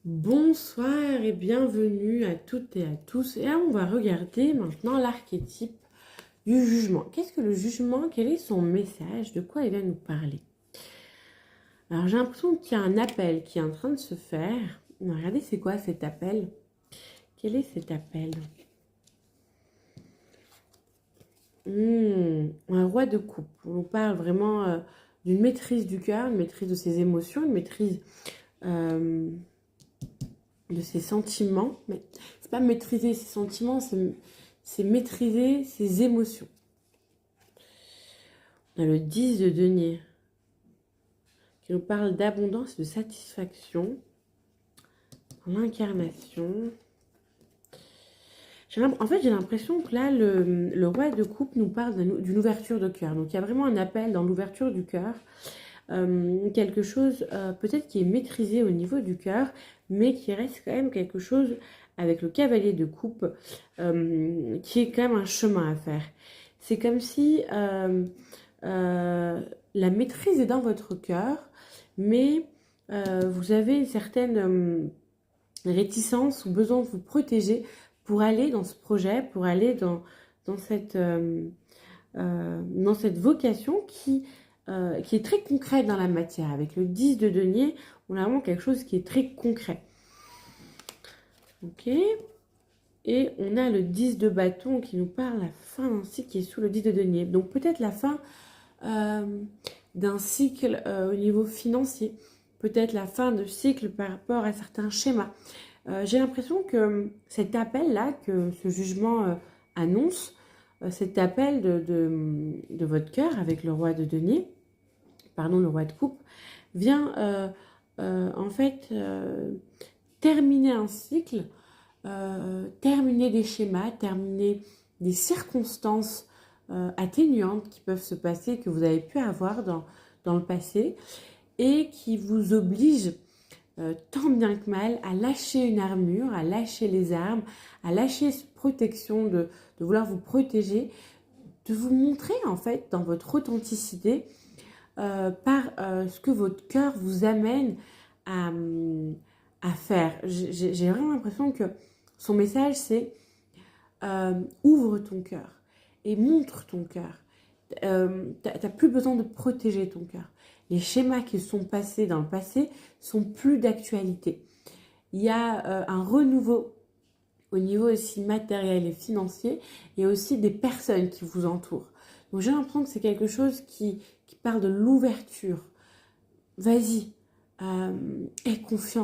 Bonsoir et bienvenue à toutes et à tous. Et là, on va regarder maintenant l'archétype du jugement. Qu'est-ce que le jugement? Quel est son message? De quoi il va nous parler? Alors, j'ai l'impression qu'il y a un appel qui est en train de se faire. Regardez, c'est quoi cet appel? Quel est cet appel? Un roi de coupe. On nous parle vraiment d'une maîtrise du cœur, une maîtrise de ses émotions, une maîtrise de ses sentiments. Mais c'est pas maîtriser ses sentiments, c'est maîtriser ses émotions. On a le 10 de denier qui nous parle d'abondance et de satisfaction. L'incarnation. En fait, j'ai l'impression que là, le roi de coupe nous parle d'une ouverture de cœur. Donc, il y a vraiment un appel dans l'ouverture du cœur. Quelque chose peut-être qui est maîtrisé au niveau du cœur, mais qui reste quand même quelque chose avec le cavalier de coupe, qui est quand même un chemin à faire. C'est comme si la maîtrise est dans votre cœur, mais vous avez une certaine réticence ou besoin de vous protéger pour aller dans ce projet, pour aller dans cette vocation qui est très concrète dans la matière. Avec le 10 de denier, on a vraiment quelque chose qui est très concret. Ok. Et on a le 10 de bâton qui nous parle la fin d'un cycle qui est sous le 10 de denier. Donc peut-être la fin d'un cycle au niveau financier. Peut-être la fin de cycle par rapport à certains schémas. J'ai l'impression que cet appel-là, que ce jugement annonce, cet appel de votre cœur avec le roi de denier, pardon, le roi de coupe, vient en fait terminer un cycle, terminer des schémas, terminer des circonstances atténuantes qui peuvent se passer, que vous avez pu avoir dans le passé, et qui vous obligent tant bien que mal à lâcher une armure, à lâcher les armes, à lâcher cette protection, de vouloir vous protéger, de vous montrer en fait dans votre authenticité par ce que votre cœur vous amène à faire. J'ai vraiment l'impression que son message c'est ouvre ton cœur et montre ton cœur. T'as plus besoin de protéger ton cœur. Les schémas qui sont passés dans le passé sont plus d'actualité. Il y a un renouveau au niveau aussi matériel et financier et aussi des personnes qui vous entourent. Donc j'ai l'impression que c'est quelque chose qui parle de l'ouverture. Vas-y, aie confiance.